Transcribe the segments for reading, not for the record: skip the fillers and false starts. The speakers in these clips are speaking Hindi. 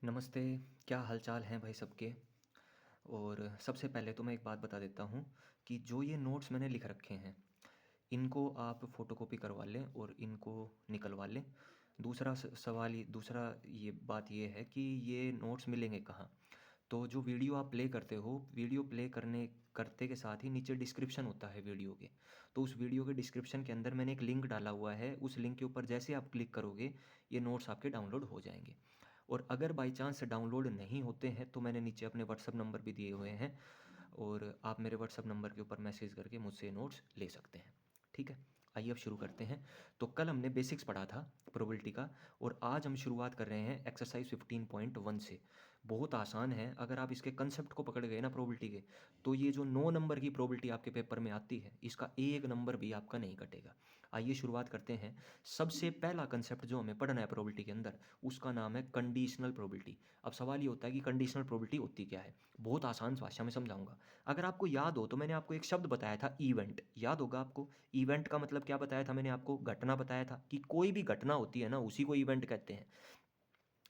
नमस्ते। क्या हालचाल हैं भाई सबके। और सबसे पहले तो मैं एक बात बता देता हूँ कि जो ये नोट्स मैंने लिख रखे हैं इनको आप फ़ोटोकॉपी करवा लें और इनको निकलवा लें। दूसरा ये बात ये है कि ये नोट्स मिलेंगे कहाँ। तो जो वीडियो आप प्ले करते हो, वीडियो प्ले करते के साथ ही नीचे डिस्क्रिप्शन होता है वीडियो के। तो उस वीडियो के डिस्क्रिप्शन के अंदर मैंने एक लिंक डाला हुआ है। उस लिंक के ऊपर जैसे आप क्लिक करोगे ये नोट्स आपके डाउनलोड हो जाएंगे। और अगर बाई चांस डाउनलोड नहीं होते हैं तो मैंने नीचे अपने व्हाट्सअप नंबर भी दिए हुए हैं, और आप मेरे व्हाट्सअप नंबर के ऊपर मैसेज करके मुझसे नोट्स ले सकते हैं। ठीक है, आइए अब शुरू करते हैं। तो कल हमने बेसिक्स पढ़ा था प्रोबेबिलिटी का, और आज हम शुरुआत कर रहे हैं एक्सरसाइज 15.1 से। बहुत आसान है, अगर आप इसके कंसेप्ट को पकड़ गए ना प्रोबेबिलिटी के, तो ये जो 9 नंबर की प्रोबेबिलिटी आपके पेपर में आती है इसका एक नंबर भी आपका नहीं कटेगा। आइए शुरुआत करते हैं। सबसे पहला कंसेप्ट जो हमें पढ़ना है प्रोबेबिलिटी के अंदर, उसका नाम है कंडीशनल प्रोबेबिलिटी। अब सवाल ये होता है कि कंडीशनल प्रोबेबिलिटी होती क्या है। बहुत आसान भाषा में समझाऊंगा। अगर आपको याद हो तो मैंने आपको एक शब्द बताया था, इवेंट। याद होगा आपको। इवेंट का मतलब क्या बताया था मैंने आपको, घटना बताया था कि कोई भी घटना होती है ना उसी को इवेंट कहते हैं।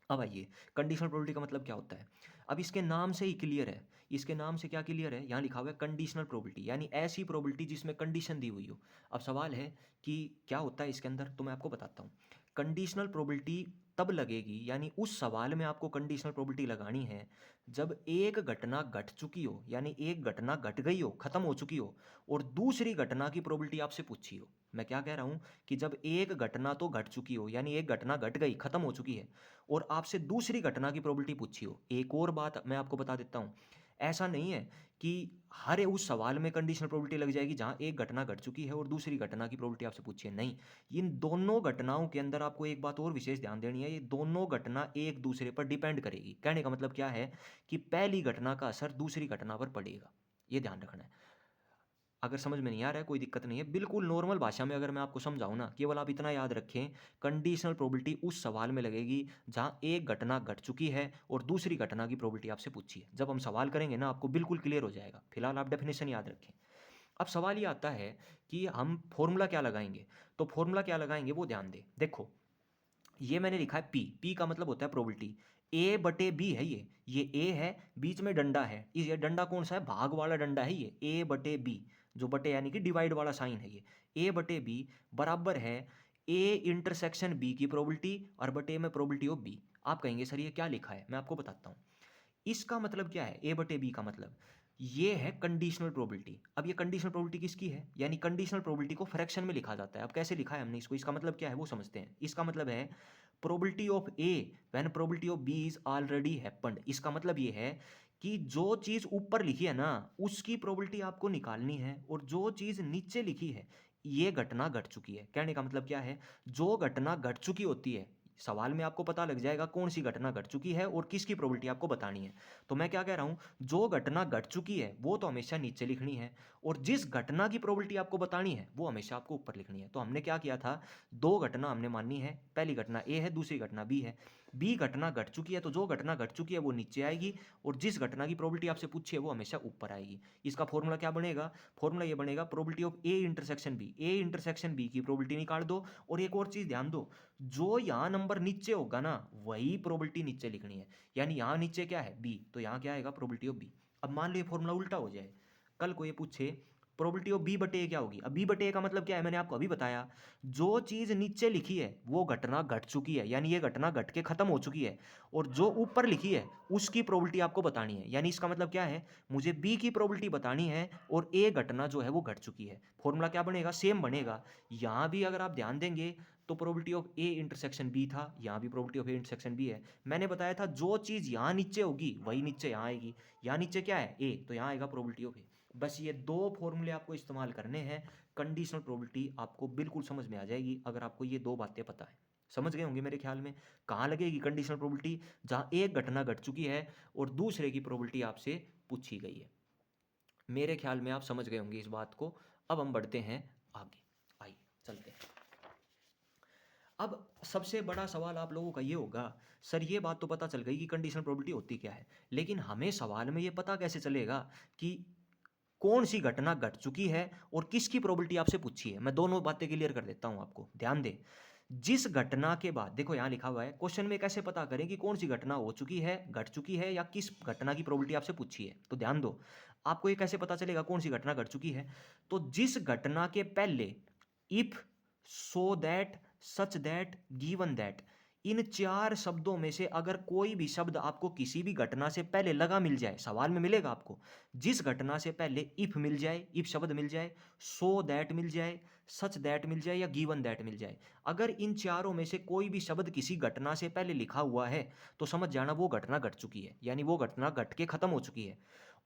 अब आइए, कंडीशनल प्रोबेबिलिटी का मतलब क्या होता है। अब इसके नाम से ही क्लियर है। इसके नाम से क्या क्लियर है, यहाँ लिखा हुआ है कंडीशनल प्रोबेबिलिटी, यानी ऐसी प्रोबेबिलिटी जिसमें कंडीशन दी हुई हो। अब सवाल है कि क्या होता है इसके अंदर, तो मैं आपको बताता हूँ। कंडीशनल प्रोबेबिलिटी तब लगेगी, यानी उस सवाल में आपको कंडीशनल प्रोबेबिलिटी लगानी है जब एक घटना घट चुकी हो, यानी एक घटना घट गई हो, खत्म हो चुकी हो, और दूसरी घटना की प्रोबेबिलिटी आपसे पूछी हो। मैं क्या कह रहा हूँ कि जब एक घटना तो घट चुकी हो, यानी एक घटना घट गई, खत्म हो चुकी है, और आपसे दूसरी घटना की प्रोबेबिलिटी पूछी हो। एक और बात मैं आपको बता देता हूँ, ऐसा नहीं है कि हर उस सवाल में कंडीशनल प्रोबेबिलिटी लग जाएगी जहाँ एक घटना घट चुकी है और दूसरी घटना की प्रोबेबिलिटी आपसे पूछी है। नहीं, इन दोनों घटनाओं के अंदर आपको एक बात और विशेष ध्यान देनी है, ये दोनों घटना एक दूसरे पर डिपेंड करेगी। कहने का मतलब क्या है कि पहली घटना का असर दूसरी घटना पर पड़ेगा। ये ध्यान रखना है। अगर समझ में नहीं आ रहा है कोई दिक्कत नहीं है, बिल्कुल नॉर्मल भाषा में अगर मैं आपको समझाऊं ना, केवल आप इतना याद रखें, कंडीशनल प्रोबेबिलिटी उस सवाल में लगेगी जहां एक घटना घट चुकी है और दूसरी घटना की प्रोबेबिलिटी आपसे पूछी है। जब हम सवाल करेंगे ना आपको बिल्कुल क्लियर हो जाएगा। फिलहाल आप डेफिनेशन याद रखें। अब सवाल ये आता है कि हम फॉर्मूला क्या लगाएंगे। तो फॉर्मूला क्या लगाएंगे वो ध्यान दें। देखो, ये मैंने लिखा है पी। पी का मतलब होता है प्रोबेबिलिटी। ए बटे बी है ये ए है, बीच में डंडा है। ये डंडा कौन सा है, भाग वाला डंडा है ये, ए बटे बी। जो बटे यानी कि डिवाइड वाला साइन है ये। ए बटे बी बराबर है ए इंटरसेक्शन बी की प्रोबेबिलिटी और बटे में प्रोबेबिलिटी ऑफ बी। आप कहेंगे सर ये क्या लिखा है, मैं आपको बताता हूँ। इसका मतलब क्या है, ए बटे बी का मतलब ये है कंडीशनल प्रोबेबिलिटी। अब ये कंडीशनल प्रोबेबिलिटी किसकी है, यानी कंडीशनल प्रोबेबिलिटी को फ्रैक्शन में लिखा जाता है। अब कैसे लिखा है हमने इसको, इसका मतलब क्या है वो समझते हैं। इसका मतलब है probability of A when probability of B is already happened. इसका मतलब ये है कि जो चीज ऊपर लिखी है ना उसकी प्रोबेबिलिटी आपको निकालनी है, और जो चीज नीचे लिखी है ये घटना घट चुकी है। कहने का मतलब क्या है, जो घटना घट चुकी होती है, सवाल में आपको पता लग जाएगा कौन सी घटना घट चुकी है और किसकी प्रोबेबिलिटी आपको बतानी है। तो मैं क्या कह रहा हूं, जो घटना घट चुकी है वो तो हमेशा नीचे लिखनी है, और जिस घटना की प्रोबेबिलिटी आपको बतानी है वो हमेशा आपको ऊपर लिखनी है। तो हमने क्या किया था, दो घटना हमने माननी है, पहली घटना ए है, दूसरी घटना बी है। बी घटना घट चुकी है तो जो घटना घट चुकी है वो नीचे आएगी, और जिस घटना की प्रोबेबिलिटी आपसे पूछी है वो हमेशा ऊपर आएगी। इसका फॉर्मूला क्या बनेगा, फॉर्मूला ये बनेगा probability of A intersection B. A intersection B की प्रोबेबिलिटी निकाल दो, और एक और चीज ध्यान दो, जो यहाँ नंबर नीचे होगा ना वही प्रोबेबिलिटी नीचे लिखनी है। यानी यहाँ नीचे क्या है बी, तो यहाँ क्या आएगा प्रोबेबिलिटी ऑफ बी। अब मान लो ये फॉर्मूला उल्टा हो जाए, कल को ये पूछे प्रोबेबिलिटी ऑफ बी बटे ए क्या होगी। अब बी बटे ए का मतलब क्या है, मैंने आपको अभी बताया, जो चीज नीचे लिखी है वो घटना घट चुकी है, यानी ये घटना घट के खत्म हो चुकी है, और जो ऊपर लिखी है उसकी प्रोबेबिलिटी आपको बतानी है। यानी इसका मतलब क्या है, मुझे बी की प्रोबेबिलिटी बतानी है और ए घटना जो है वो घट चुकी है। फॉर्मूला क्या बनेगा, सेम बनेगा। यहाँ भी अगर आप ध्यान देंगे तो probability of A intersection B था, यहाँ भी probability of A intersection B है। मैंने बताया था जो चीज़ यहाँ नीचे होगी वही नीचे यहाँ आएगी। यहाँ नीचे क्या है ए, तो यहाँ आएगा प्रोबेबिलिटी ऑफ ए। बस ये दो फॉर्मूले आपको इस्तेमाल करने हैं, कंडीशनल प्रोबेबिलिटी आपको बिल्कुल समझ में आ जाएगी अगर आपको ये दो बातें पता है। समझ गए होंगे मेरे ख्याल में। कहाँ लगेगी कंडीशनल प्रोबेबिलिटी, जहाँ एक घटना घट चुकी है और दूसरे की प्रोबेबिलिटी आपसे पूछी गई है। मेरे ख्याल में आप समझ गए होंगे इस बात को। अब हम बढ़ते हैं आगे, आइए चलते हैं। अब सबसे बड़ा सवाल आप लोगों का ये होगा, सर ये बात तो पता चल गई कि कंडीशनल प्रोबेबिलिटी होती क्या है, लेकिन हमें सवाल में ये पता कैसे चलेगा कि कौन सी घटना घट चुकी है और किसकी प्रोबेबिलिटी आपसे पूछी है। मैं दोनों बातें क्लियर कर देता हूं आपको, ध्यान दें। जिस घटना के बाद, देखो यहाँ लिखा हुआ है क्वेश्चन में, कैसे पता करें कि कौन सी घटना हो चुकी है, घट चुकी है, या किस घटना की प्रोबेबिलिटी आपसे पूछी है। तो ध्यान दो, आपको ये कैसे पता चलेगा कौन सी घटना घट चुकी है। तो जिस घटना के पहले if, so that, such that, given that, इन चार शब्दों में से अगर कोई भी शब्द आपको किसी भी घटना से पहले लगा मिल जाए, सवाल में मिलेगा आपको, जिस घटना से पहले इफ मिल जाए, इफ शब्द मिल जाए, सो दैट मिल जाए, सच दैट मिल जाए, या गिवन दैट मिल जाए, अगर इन चारों में से कोई भी शब्द किसी घटना से पहले लिखा हुआ है तो समझ जाना वो घटना घट चुकी है, यानी वो घटना घट के खत्म हो चुकी है।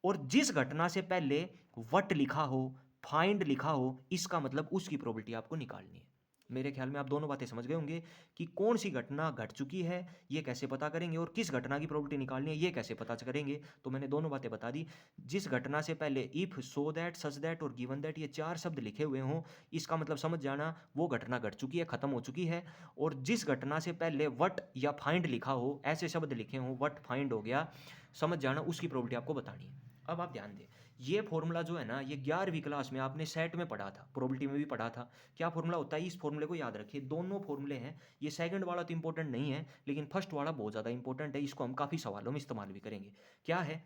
और जिस घटना से पहले वट लिखा हो, फाइंड लिखा हो, इसका मतलब उसकी प्रोबेबिलिटी आपको निकालनी है। मेरे ख्याल में आप दोनों बातें समझ गए होंगे कि कौन सी घटना घट चुकी है ये कैसे पता करेंगे, और किस घटना की प्रोबेबिलिटी निकालनी है ये कैसे पता करेंगे। तो मैंने दोनों बातें बता दी। जिस घटना से पहले if, so that, such that और गिवन दैट ये चार शब्द लिखे हुए हों, इसका मतलब समझ जाना वो घटना घट चुकी है, खत्म हो चुकी है। और जिस घटना से पहले वट या फाइंड लिखा हो, ऐसे शब्द लिखे हों, वट फाइंड हो गया, समझ जाना उसकी प्रोबेबिलिटी आपको बतानी है। अब आप ध्यान दें, ये फॉर्मूला जो है ना, ये 11वीं क्लास में आपने सेट में पढ़ा था, प्रोबेबिलिटी में भी पढ़ा था। क्या फॉर्मूला होता है, इस फॉर्मूले को याद रखिए। दोनों फॉर्मूले हैं, ये सेकंड वाला तो इंपॉर्टेंट नहीं है, लेकिन फर्स्ट वाला बहुत ज़्यादा इंपॉर्टेंट है, इसको हम काफ़ी सवालों में इस्तेमाल भी करेंगे। क्या है,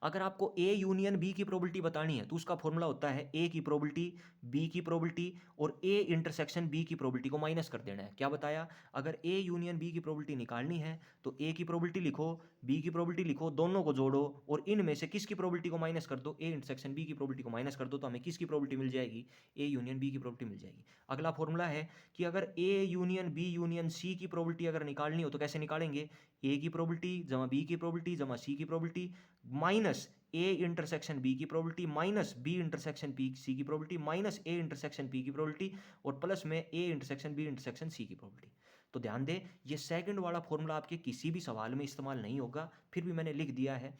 अगर आपको ए यूनियन बी की प्रोबेबिलिटी बतानी है तो उसका फॉर्मूला होता है ए की प्रोबेबिलिटी, बी की प्रोबेबिलिटी और ए इंटरसेक्शन बी की प्रोबेबिलिटी को माइनस कर देना है। क्या बताया, अगर ए यूनियन बी की प्रोबेबिलिटी निकालनी है तो ए की प्रोबेबिलिटी लिखो, बी की प्रोबेबिलिटी लिखो, दोनों को जोड़ो और इनमें से किसकी प्रोबेबिलिटी को माइनस कर दो, ए इंटरसेक्शन बी की प्रोबेबिलिटी को माइनस कर दो, तो हमें किसकी प्रोबेबिलिटी मिल जाएगी, ए यूनियन बी की प्रोबेबिलिटी मिल जाएगी। अगला फॉर्मूला है कि अगर A union B union C की प्रोबेबिलिटी अगर निकालनी हो तो कैसे निकालेंगे, ए की प्रोबेबिलिटी जमा बी की प्रोबेबिलिटी जमा सी की probability minus A intersection B की probability minus B intersection B C की probability minus A intersection B की प्रोबेबिलिटी और प्लस में A intersection B intersection C की प्रोबेबिलिटी। तो ध्यान दें, ये सेकंड वाला फॉर्मूला आपके किसी भी सवाल में इस्तेमाल नहीं होगा, फिर भी मैंने लिख दिया है,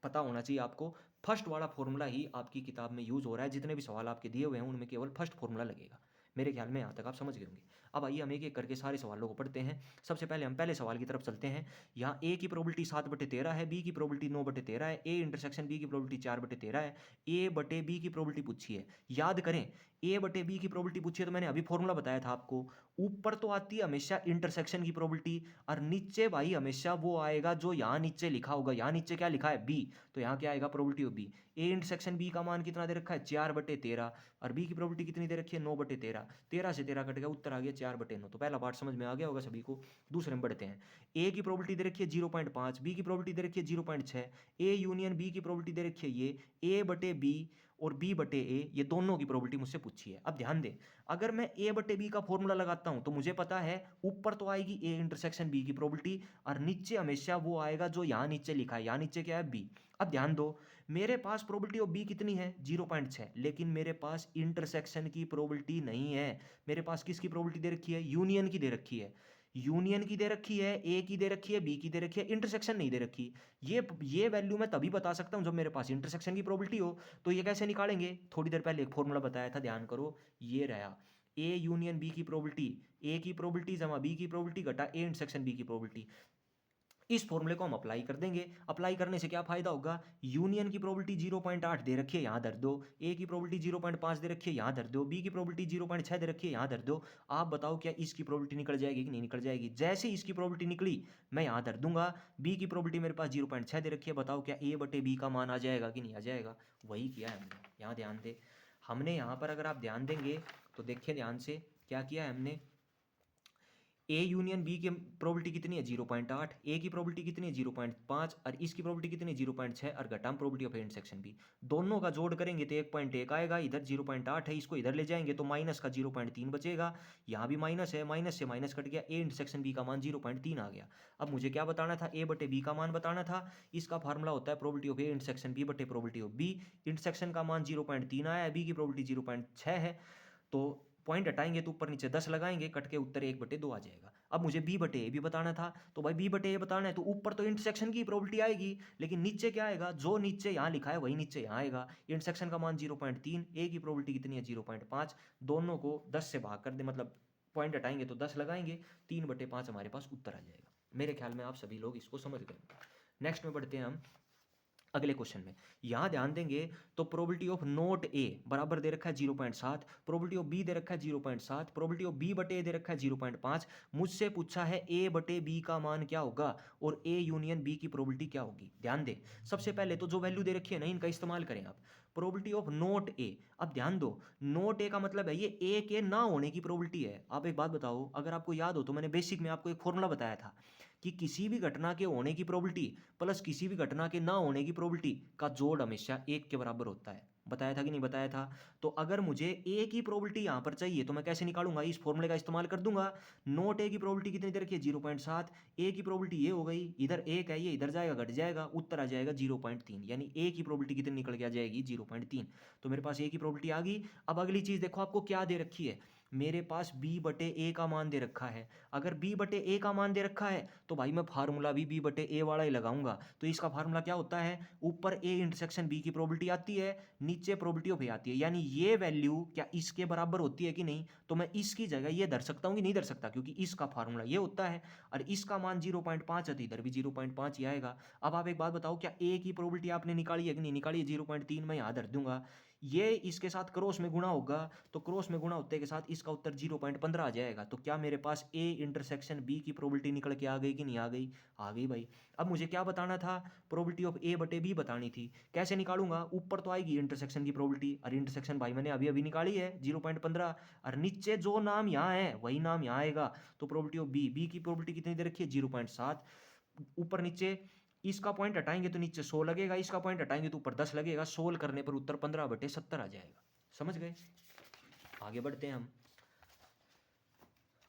पता होना चाहिए आपको। फर्स्ट वाला फॉर्मूला ही आपकी किताब में यूज हो रहा है, जितने भी सवाल आपके दिए हुए हैं उनमें केवल फर्स्ट फॉर्मूला लगेगा। मेरे ख्याल में यहाँ तक आप समझ गए होंगे। अब आइए हम एक एक करके सारे सवालों को पढ़ते हैं। सबसे पहले हम पहले सवाल की तरफ चलते हैं। यहाँ ए की प्रोबेबिलिटी 7/13 है, बी की प्रोबेबिलिटी 9/13 है, ए इंटरसेक्शन बी की प्रोबेबिलिटी 4/13 है, ए बटे बी की प्रोबेबिलिटी पूछी है। याद करें, ए बटे बी की प्रोबेबिलिटी पूछी है तो मैंने अभी फॉर्मूला बताया था आपको, ऊपर तो आती है हमेशा इंटरसेक्शन की प्रोबेबिलिटी और नीचे भाई हमेशा वो आएगा जो यहाँ नीचे लिखा होगा। यहाँ नीचे क्या लिखा है, बी, तो यहाँ क्या आएगा, probability of B. A intersection B का मान कितना दे रखा है, 4/13 और बी की प्रोबेबिलिटी कितनी दे रखी है, 9/13। 13 से 13 कट गया, उत्तर आ गया 4/9। तो पहला पार्ट समझ में आ गया होगा सभी को। दूसरे में बढ़ते हैं। ए की प्रोबेबिलिटी दे रखी है 0.5, बी की प्रोबेबिलिटी दे रखी है 0.6, ए यूनियन बी की प्रोबेबिलिटी दे रखी है ये, ए बटे बी और बी बटे ए, ये दोनों की प्रोबेबिलिटी मुझसे पूछी है। अब ध्यान दें, अगर मैं ए बटे बी का फॉर्मूला लगाता हूं तो मुझे पता है ऊपर तो आएगी ए इंटरसेक्शन बी की प्रोबेबिलिटी और नीचे हमेशा वो आएगा जो यहाँ नीचे लिखा है। यहाँ नीचे क्या है, बी। अब ध्यान दो, मेरे पास प्रोबेबिलिटी ऑफ बी कितनी है, 0.6, लेकिन मेरे पास इंटरसेक्शन की प्रोबेबिलिटी नहीं है। मेरे पास किसकी प्रोबेबिलिटी दे रखी है, यूनियन की दे रखी है। यूनियन की दे रखी है, ए की दे रखी है, बी की दे रखी है, इंटरसेक्शन नहीं दे रखी। ये वैल्यू मैं तभी बता सकता हूं जब मेरे पास इंटरसेक्शन की प्रोबेबिलिटी हो। तो ये कैसे निकालेंगे, थोड़ी देर पहले एक फॉर्मूला बताया था, ध्यान करो, ये रहा, ए यूनियन बी की प्रोबेबिलिटी, ए की प्रोबेबिलिटी जमा बी की प्रोबेबिलिटी घटा ए इंटरसेक्शन बी की प्रोबेबिलिटी। इस फॉर्मूले को हम अप्लाई कर देंगे। अप्लाई करने से क्या फायदा होगा, यूनियन की प्रोबेबिलिटी 0.8 दे रखी है, यहाँ धर दो, ए की प्रोबेबिलिटी 0.5 दे रखी है, यहाँ धर दो, बी की प्रोबेबिलिटी 0.6 दे रखी है, यहाँ धर दो। आप बताओ क्या इसकी प्रोबेबिलिटी निकल जाएगी कि नहीं निकल जाएगी। जैसे इसकी प्रोबेबिलिटी निकली मैं यहाँ धर दूंगा, बी की प्रोबेबिलिटी मेरे पास 0.6 दे रखी है, बताओ क्या ए बटे बी का मान आ जाएगा कि नहीं आ जाएगा। वही किया है हमने, यहाँ ध्यान दे, हमने यहाँ पर अगर आप ध्यान देंगे तो देखिए ध्यान से क्या किया है हमने, ए यूनियन बी की प्रोबेबिलिटी कितनी है, 0.8, ए की प्रोबेबिलिटी कितनी है, 0.5 और इसकी प्रोबेबिलिटी कितनी है, 0.6 और घटा प्रोबेबिलिटी ऑफ इंटरसेक्शन बी। दोनों का जोड़ करेंगे तो 1.1 आएगा, इधर 0.8 है, इसको इधर ले जाएंगे तो माइनस का 0.3 बचेगा, यहाँ भी माइनस है, माइनस से माइनस कट गया, ए इंटरसेक्शन बी का मान 0.3 आ गया। अब मुझे क्या बताना था, ए बटे बी का मान बताना था। इसका फार्मूला होता है probability of A intersection B बटे प्रोबेबिलिटी ऑफ बी। इंटरसेक्शन का मान 0.3 आया है, बी की प्रोबेबिलिटी 0.6 है, तो पॉइंट हटाएंगे तो ऊपर नीचे 10 लगाएंगे, कट के उत्तर 1/2 आ जाएगा। अब मुझे बी बटे ए भी बताना था, तो भाई बी बटे ए बताना है तो ऊपर तो इंटरसेक्शन की प्रोबेबिलिटी आएगी, लेकिन नीचे क्या आएगा, जो नीचे यहाँ लिखा है वही नीचे यहाँ आएगा। इंटरसेक्शन का मान 0.3, ए की प्रोबेबिलिटी कितनी है, 0.5, दोनों को 10 से भाग कर दे, मतलब पॉइंट हटाएंगे तो 10 लगाएंगे, 3/5 हमारे पास उत्तर आ जाएगा। मेरे ख्याल में आप सभी लोग इसको समझ गए। नेक्स्ट में बढ़ते हैं हम। अगले क्वेश्चन में यहाँ ध्यान देंगे तो प्रोबेबिलिटी ऑफ नोट ए बराबर दे रखा है 0.7, प्रोबेबिलिटी ऑफ बी दे रखा है 0.7, प्रोबेबिलिटी ऑफ बी बटे ए दे रखा है 0.5। मुझसे पूछा है ए बटे बी का मान क्या होगा और ए यूनियन बी की प्रोबेबिलिटी क्या होगी। ध्यान दें, सबसे पहले तो जो वैल्यू दे रखी है ना इनका इस्तेमाल करें आप। प्रोबेबिलिटी ऑफ नोट ए, अब ध्यान दो नोट ए का मतलब है ये ए के ना होने की प्रोबेबिलिटी है। आप एक बात बताओ, अगर आपको याद हो तो मैंने बेसिक में आपको एक फॉर्मूला बताया था कि किसी भी घटना के होने की प्रोबेबिलिटी प्लस किसी भी घटना के ना होने की प्रोबेबिलिटी का जोड़ हमेशा 1 के बराबर होता है। बताया था कि नहीं बताया था? तो अगर मुझे ए की प्रोबेबिलिटी यहाँ पर चाहिए तो मैं कैसे निकालूंगा, इस फॉर्मूले का इस्तेमाल कर दूंगा। नोट ए की प्रोबेबिलिटी कितनी दे रखी है 0.7, ए की प्रोबेबिलिटी ये हो गई, इधर 1 है ये इधर जाएगा घट जाएगा, उत्तर आ जाएगा 0.3, यानी ए की प्रोबेबिलिटी कितनी निकल के आ जाएगी 0.3। तो मेरे पास ए की प्रोबेबिलिटी आ गई। अब अगली चीज़ देखो आपको क्या दे रखी है, मेरे पास b बटे ए का मान दे रखा है। अगर b बटे ए का मान दे रखा है तो भाई मैं फार्मूला भी b बटे ए वाला ही लगाऊंगा। तो इसका फार्मूला क्या होता है, ऊपर a इंटरसेक्शन b की प्रोबेबिलिटी आती है, नीचे प्रोबेबिलिटी ऑफ a आती है, यानी ये वैल्यू क्या इसके बराबर होती है कि नहीं। तो मैं इसकी जगह ये धर सकता हूँ कि नहीं धर सकता, क्योंकि इसका फार्मूला ये होता है और इसका मान 0.5 है तो इधर भी 0.5 ही आएगा। अब आप एक बात बताओ, क्या a की प्रोबेबिलिटी आपने निकाली है कि नहीं निकाली है, 0.3 मैं यहाँ धर दूंगा, ये इसके साथ क्रॉस में गुणा होगा तो क्रॉस में गुणा होते के साथ इसका उत्तर 0.15 आ जाएगा। तो क्या मेरे पास ए इंटरसेक्शन बी की प्रोबेबिलिटी निकल के आ गई कि नहीं आ गई, आ गई भाई। अब मुझे क्या बताना था, प्रोबेबिलिटी ऑफ ए बटे बी बतानी थी। कैसे निकालूंगा, ऊपर तो आएगी इंटरसेक्शन की प्रोबेबिलिटी और इंटरसेक्शन भाई मैंने अभी अभी निकाली है 0.15, और नीचे जो नाम यहाँ है वही नाम यहाँ आएगा। तो प्रोबेबिलिटी ऑफ बी की प्रोबेबिलिटी कितनी दे रखी है 0.7, ऊपर नीचे इसका पॉइंट हटाएंगे तो नीचे 100 लगेगा, इसका पॉइंट हटाएंगे तो ऊपर 10 लगेगा, सोल्व करने पर उत्तर 15/70 आ जाएगा। समझ गए, आगे बढ़ते हैं हम।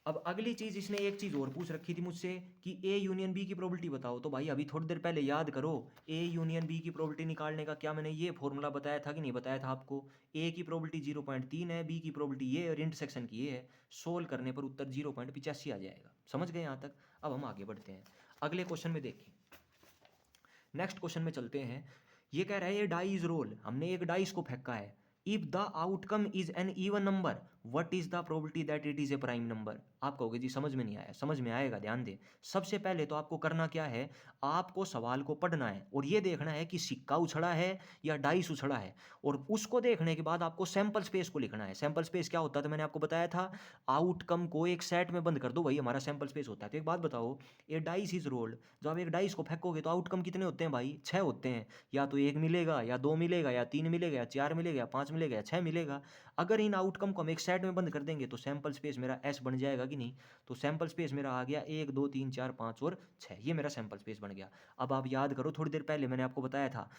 अब अगली चीज इसने एक चीज और पूछ रखी थी मुझसे कि ए यूनियन बी की प्रोबेबिलिटी बताओ। तो भाई अभी थोड़ी देर पहले याद करो, ए यूनियन बी की प्रोबेबिलिटी निकालने का क्या मैंने ये फॉर्मूला बताया था कि नहीं बताया था आपको। ए की प्रोबेबिलिटी 0.3 है, बी की प्रोबेबिलिटी ये और इंटरसेक्शन की ये है, सोल्व करने पर उत्तर 0.85 आ जाएगा। समझ गए यहाँ तक? अब हम आगे बढ़ते हैं, अगले क्वेश्चन में देखें, नेक्स्ट क्वेश्चन में चलते हैं। ये कह रहा है ये डाई इज रोल, हमने एक डाइस को फेंका है, if the outcome is an even number what is the probability that it is a prime number. आप कहोगे जी समझ में नहीं आया, समझ में आएगा, ध्यान दें। सबसे पहले तो आपको करना क्या है, आपको सवाल को पढ़ना है और ये देखना है कि सिक्का उछड़ा है या डाइस उछड़ा है, और उसको देखने के बाद आपको सैंपल स्पेस को लिखना है। सैंपल स्पेस क्या होता था मैंने आपको बताया था, आउटकम को एक सेट में बंद कर दो, वही हमारा सैंपल स्पेस होता है। तो एक बात बताओ, ये डाइस इज रोल्ड, जब आप एक डाइस को फेंकोगे तो आउटकम कितने होते हैं भाई, 6 होते हैं। या तो 1 मिलेगा या 2 मिलेगा या 3 मिलेगा या 4 मिलेगा या 5 मिलेगा या 6 मिलेगा। अगर इन आउटकम को हम एक सेट में बंद कर देंगे तो सैंपल स्पेस मेरा एस बन जाएगा कि नहीं। तो सैंपल स्पेस मेरा आ गया 1 2 3 4 5 और 6, ये मेरा सैंपल स्पेस बन गया। अब आप याद करो, थोड़ी देर पहले मैंने आपको बताया था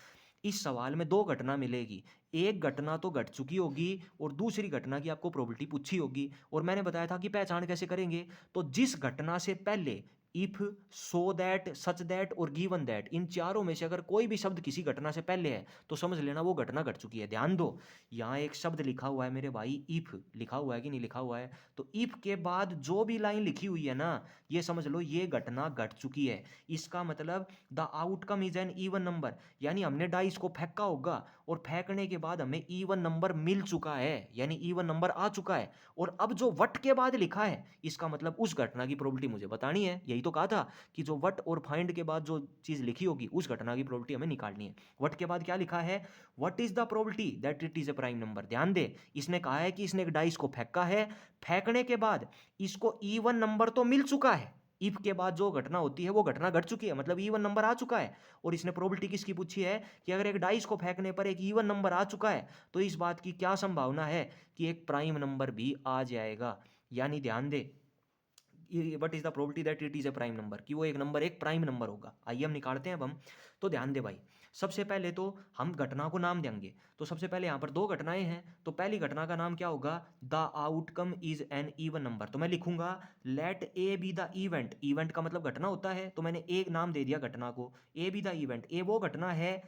इस सवाल में 2 घटना मिलेगी, एक घटना तो घट चुकी होगी और दूसरी घटना की आपको प्रोबेबिलिटी पूछी होगी। और मैंने बताया था कि पहचान कैसे करेंगे, तो जिस घटना से पहले if, so that, such that और गिवन दैट, इन चारों में से अगर कोई भी शब्द किसी घटना से पहले है तो समझ लेना वो घटना घट चुकी है। ध्यान दो, यहाँ एक शब्द लिखा हुआ है मेरे भाई, इफ लिखा हुआ है कि नहीं लिखा हुआ है, तो इफ के बाद जो भी लाइन लिखी हुई है ना, ये समझ लो ये घटना घट चुकी है। इसका मतलब the outcome is an even number, यानी हमने डाइस को फेंका होगा और फेंकने के बाद हमें इवन नंबर मिल चुका है, यानी इवन नंबर आ चुका है। और अब जो वट के बाद लिखा है इसका मतलब उस घटना की प्रोबेबिलिटी मुझे बतानी है। यही तो कहा था कि जो वट और फाइंड के बाद जो चीज लिखी होगी उस घटना की प्रोबेबिलिटी हमें निकालनी है। वट के बाद क्या लिखा है, what is the probability that it is a prime number. ध्यान दे, इसने कहा है कि इसने एक डाइस को फेंका है, फेंकने के बाद इसको इवन नंबर तो मिल चुका है, इफ के बाद जो घटना होती है वो घटना घट चुकी है, मतलब इवन नंबर आ चुका है। और इसने प्रोबेबिलिटी किसकी पूछी है कि अगर एक डाइस को फेंकने पर एक इवन नंबर आ चुका है तो इस बात की क्या संभावना है कि एक प्राइम नंबर भी आ जाएगा। यानी ध्यान दे, what is the probability that it is a prime number, कि वो एक नंबर एक प्राइम नंबर होगा। आइए हम निकालते हैं अब हम। तो ध्यान दे भाई, सबसे पहले तो हम घटना को नाम देंगे। तो सबसे पहले यहाँ पर 2 घटनाएं हैं, तो पहली घटना का नाम क्या होगा, the outcome is an even number. तो मैं लिखूंगा let A be the event, event का मतलब घटना होता है, तो मैंने एक नाम दे दिया घटना को, ए बी द इवेंट। ए वो घटना है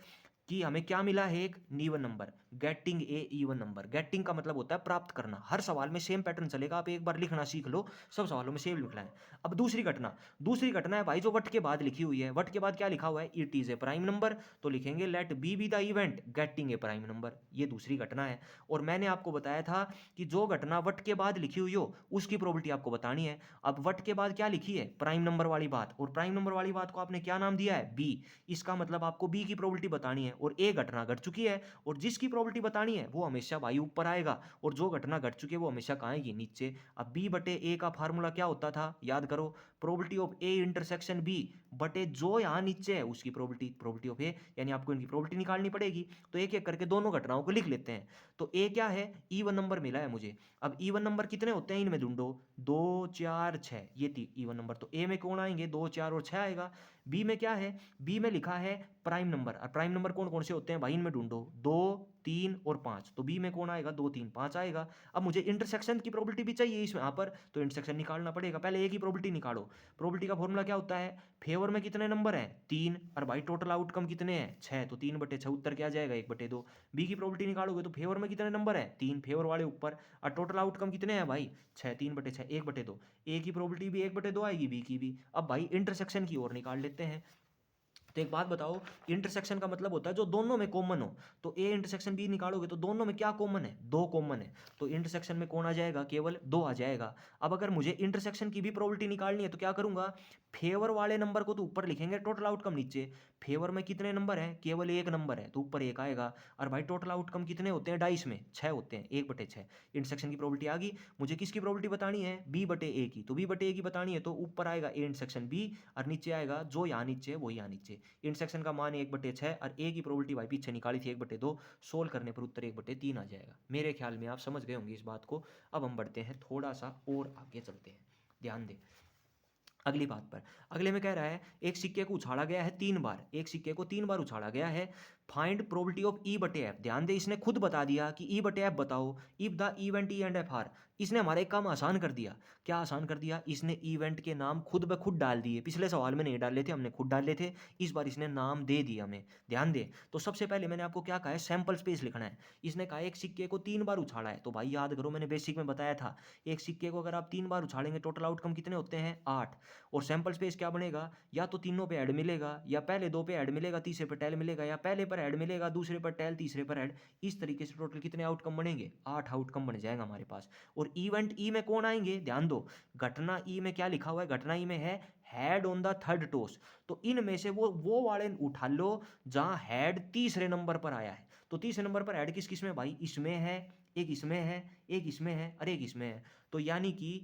कि हमें क्या मिला है, एक even number, getting a even number. Getting का मतलब होता है प्राप्त करना। हर सवाल में सेम पैटर्न चलेगा, आप एक बार लिखना सीख लो, सब सवालों में सेम लिखना है। अब दूसरी घटना, दूसरी घटना है भाई जो वट के बाद लिखी हुई है। वट के बाद क्या लिखा हुआ है, it is a prime number, तो लिखेंगे let B be the event getting a prime number, ये दूसरी घटना है। और मैंने आपको बताया था कि जो घटना वट के बाद लिखी हुई हो उसकी प्रोबेबिलिटी आपको बतानी है। अब वट के बाद क्या लिखी है, प्राइम नंबर वाली बात, और प्राइम नंबर वाली बात को आपने क्या नाम दिया है, बी। इसका मतलब आपको बी की प्रोबेबिलिटी बतानी है। हैं और ए घटना घट चुकी है, और जिसकी प्रोबेबिलिटी बतानी है वो हमेशा भाई ऊपर आएगा, और जो घटना घट चुकी है वो हमेशा कहाँ आएगी, नीचे। अब बी बटे ए का फार्मूला क्या होता था, याद करो, probability of A intersection B बटे जो यहाँ नीचे है उसकी प्रोबेबिलिटी ऑफ ए, यानी आपको इनकी प्रोबेबिलिटी निकालनी पड़ेगी। तो एक एक करके दोनों घटनाओं को लिख लेते हैं। तो ए क्या है, इवन नंबर मिला है मुझे। अब इवन नंबर कितने होते हैं इनमें ढूंढो, 2 4 6, ये इवन नंबर। तो ए में कौन आएंगे, 2 4 और 6 आएगा। बी में क्या है, बी में लिखा है प्राइम नंबर, और प्राइम नंबर कौन कौन से होते हैं भाई, इनमें ढूंढो, 2 3 और 5। तो बी में कौन आएगा, 2 3 5 आएगा। अब मुझे इंटरसेक्शन की प्रोबेबिलिटी भी चाहिए इसमें यहाँ पर, तो इंटरसेक्शन निकालना पड़ेगा। पहले ए की प्रोबेबिलिटी निकालो। प्रोबेबिलिटी का फॉर्मूला क्या होता है, फेवर में कितने नंबर हैं, 3, और भाई टोटल आउटकम कितने हैं, 6, तो 3 बटे 6 उत्तर क्या जाएगा, 1 बटे 2। बी की प्रोबेबिलिटी निकालोगे तो फेवर में कितने नंबर हैं, 3, फेवर वाले ऊपर, और टोटल आउटकम कितने हैं भाई, 6, 3 बटे 6 1 बटे 2। ए की प्रोबेबिलिटी भी 1 बटे 2 आएगी, बी की भी। अब भाई इंटरसेक्शन की ओर निकाल लेते हैं। तो एक बात बताओ, इंटरसेक्शन का मतलब होता है जो दोनों में कॉमन हो। तो ए इंटरसेक्शन बी निकालोगे तो दोनों में क्या कॉमन है, 2 कॉमन है। तो इंटरसेक्शन में कौन आ जाएगा, केवल 2 आ जाएगा। अब अगर मुझे इंटरसेक्शन की भी प्रोबेबिलिटी निकालनी है तो क्या करूंगा, फेवर वाले नंबर को तो ऊपर लिखेंगे, टोटल आउटकम नीचे। फेवर में कितने नंबर हैं, केवल 1 नंबर है, तो ऊपर 1 आएगा। और भाई टोटल आउटकम कितने होते हैं, डाइस में 6 होते हैं, 1 बटे 6। इंटरसेक्शन की प्रोबेबिलिटी आ गई। मुझे किसकी प्रोबेबिलिटी बतानी है, बी बटे ए की। तो बी बटे ए की बतानी है तो ऊपर आएगा ए इंटरसेक्शन बी, और नीचे आएगा जो यहाँ नीचे है वो यहाँ नीचे। इंटरसेक्शन का मान 1 बटे 6, और ए की प्रोबेबिलिटी भाई पीछे निकाली थी 1 बटे 2। सोल्व करने पर उत्तर 1 बटे 3 आ जाएगा। मेरे ख्याल में आप समझ गए होंगे इस बात को। अब हम बढ़ते हैं थोड़ा सा और आगे चलते हैं, ध्यान दें अगली बात पर। अगले में कह रहा है एक सिक्के को उछाला गया है 3 बार, एक सिक्के को 3 बार उछाला गया है, फाइंड प्रोबेबिलिटी ऑफ ई बटे एफ। ध्यान दे, इसने खुद बता दिया कि ई बटे एफ बताओ if the event E and F R. इसने हमारे काम आसान कर दिया। क्या आसान कर दिया, इसने इवेंट के नाम खुद ब खुद डाल दिए। पिछले सवाल में नहीं डाले थे, हमने खुद डाले थे, इस बार इसने नाम दे दिया हमें। ध्यान दे, तो सबसे पहले मैंने आपको क्या कहा है, सैंपल स्पेस लिखना है। इसने कहा एक सिक्के को 3 बार उछाला है, तो भाई याद करो मैंने बेसिक में बताया था, एक सिक्के को अगर आप 3 बार उछालेंगे टोटल आउटकम कितने होते हैं, 8। और सैंपल स्पेस क्या बनेगा, या तो तीनों पे ऐड मिलेगा, या पहले 2 पे ऐड मिलेगा, तीसरे पे टेल मिलेगा, या पहले पर ऐड मिलेगा, दूसरे पर टेल, तीसरे पर ऐड। इस तरीके से टोटल कितने आउटकम बनेंगे, 8 आउटकम बन जाएगा हमारे पास। और इवेंट ई में कौन आएंगे, ध्यान दो, घटना ई में क्या लिखा हुआ है, घटना ई में है had on the third toss. तो इनमें से वो वाले उठा लो जहां हैड तीसरे नंबर पर आया है। तो तीसरे नंबर पर ऐड किस किस में भाई, इसमें है, एक इसमें है, एक इसमें है, और एक इसमें है। तो यानी कि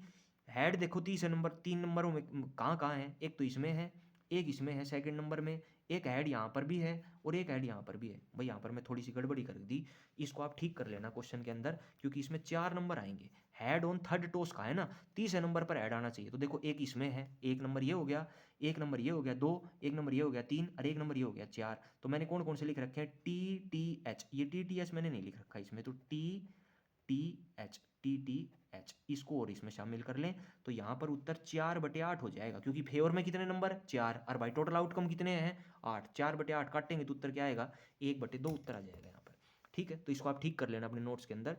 हेड देखो तीसरे नंबर, 3 नंबरों में कहाँ कहाँ है, एक तो इसमें है, एक इसमें है सेकंड नंबर में, एक हेड यहाँ पर भी है, और एक हेड यहाँ पर भी है। भाई यहाँ पर मैं थोड़ी सी गड़बड़ी कर दी, इसको आप ठीक कर लेना क्वेश्चन के अंदर, क्योंकि इसमें 4 नंबर आएंगे। हेड ऑन थर्ड टॉस का है ना, तीसरे नंबर पर हेड आना चाहिए। तो देखो एक इसमें है, एक नंबर ये हो गया, एक नंबर ये हो गया 2, एक नंबर ये हो गया 3, और एक नंबर ये हो गया 4। तो मैंने कौन कौन से लिख रखे हैं, टी टी एच। ये टी टी एच मैंने नहीं लिख रखा इसमें, तो T T H, T T H, इसको और इसमें शामिल कर लें। तो यहाँ पर उत्तर 4 बटे 8 हो जाएगा, क्योंकि फेवर में कितने नंबर, 4, और भाई टोटल आउटकम कितने हैं, 8। 4 बटे 8 काटेंगे तो उत्तर क्या आएगा, 1 बटे 2 उत्तर आ जाएगा यहाँ पर। ठीक है, तो इसको आप ठीक कर लेना अपने नोट्स के अंदर।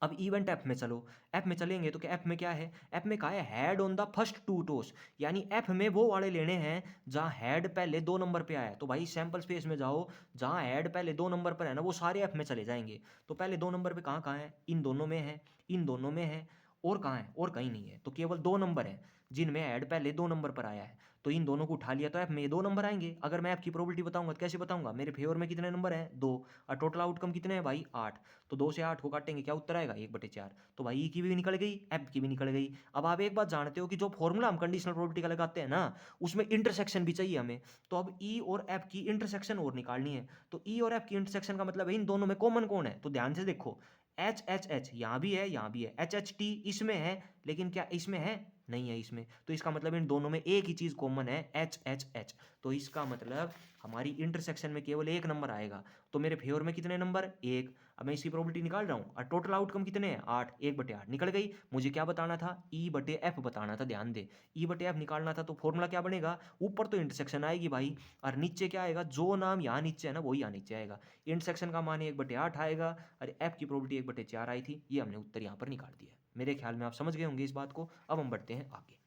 अब इवेंट ऐप में चलो, ऐप में चलेंगे तो क्या ऐप में क्या है, ऐप में कहा है had on the first 2 toss. यानी ऐप में वो वाले लेने हैं जहां हैड पहले 2 नंबर पे आया है। तो भाई सैंपल स्पेस में जाओ, जहां हैड पहले 2 नंबर पर है ना, वो सारे ऐप में चले जाएंगे। तो पहले 2 नंबर पे कहाँ कहाँ है, इन दोनों में है, इन दोनों में है, और कहाँ है, और कहीं नहीं है। तो केवल 2 नंबर हैं जिनमें ऐड पहले 2 नंबर पर आया है। तो इन दोनों को उठा लिया तो ऐप में 2 नंबर आएंगे। अगर मैं ऐप की प्रोबेबिलिटी बताऊंगा तो कैसे बताऊंगा, मेरे फेवर में कितने नंबर हैं, 2, और टोटल आउटकम कितने हैं भाई, 8। तो 2 से 8 को काटेंगे, क्या उत्तर आएगा, 1 बटे 4। तो भाई ई की भी निकल गई, ऐप की भी निकल गई। अब आप एक बात जानते हो कि जो फॉर्मूला हम कंडीशनल प्रोबेबिलिटी का लगाते हैं ना, उसमें इंटरसेक्शन भी चाहिए हमें। तो अब ई और ऐप की इंटरसेक्शन और निकालनी है। तो ई और ऐप की इंटरसेक्शन का मतलब है इन दोनों में कॉमन कौन है। तो ध्यान से देखो, एच एच एच यहाँ भी है, यहाँ भी है, एच एच टी इसमें है, लेकिन क्या इसमें है, नहीं है इसमें। तो इसका मतलब इन दोनों में एक ही चीज़ कॉमन है, एच एच एच। तो इसका मतलब हमारी इंटरसेक्शन में केवल 1 नंबर आएगा। तो मेरे फेवर में कितने नंबर, 1। अब मैं इसकी प्रोबेबिलिटी निकाल रहा हूँ, और टोटल आउटकम कितने हैं, 8, 1 बटे 8 निकल गई। मुझे क्या बताना था, ई बटे एफ बताना था। ध्यान दे, ई बटे एफ निकालना था, तो फॉर्मूला क्या बनेगा, ऊपर तो इंटरसेक्शन आएगी भाई, और नीचे क्या आएगा, जो नाम यहाँ नीचे है ना वही यहाँ नीचे आएगा। इंटरसेक्शन का मान 1 बटे 8 आएगा, और एफ की प्रोबेबिलिटी 1 बटे 4 आई थी। ये हमने उत्तर यहाँ पर निकाल दिया। मेरे ख्याल में आप समझ गए होंगे इस बात को। अब हम बढ़ते हैं आगे।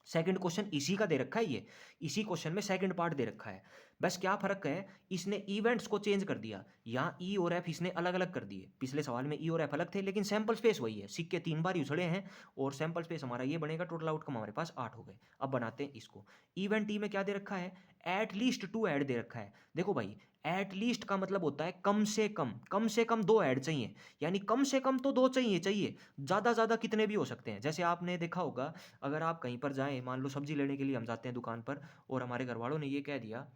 सेकंड क्वेश्चन इसी का दे रखा है, ये इसी क्वेश्चन में सेकंड पार्ट दे रखा है। बस क्या फर्क है, इसने इवेंट्स को चेंज कर दिया। यहाँ ई और एफ इसने अलग अलग कर दिए। पिछले सवाल में ई और एफ अलग थे, लेकिन सैंपल स्पेस वही है। सिक्के 3 बार उछड़े हैं, और सैंपल स्पेस हमारा ये बनेगा। टोटल आउटकम हमारे पास 8 हो गए। अब बनाते हैं इसको। इवेंट ई में क्या दे रखा है, एट लीस्ट 2 ऐड दे रखा है। देखो भाई, एटलीस्ट का मतलब होता है कम से कम दो ऐड चाहिए, यानी कम से कम तो दो चाहिए, ज़्यादा ज़्यादा कितने भी हो सकते हैं। जैसे आपने देखा होगा, अगर आप कहीं पर जाएं, मान लो सब्जी लेने के लिए हम जाते हैं दुकान पर, और हमारे घर वालों ने ये कह दिया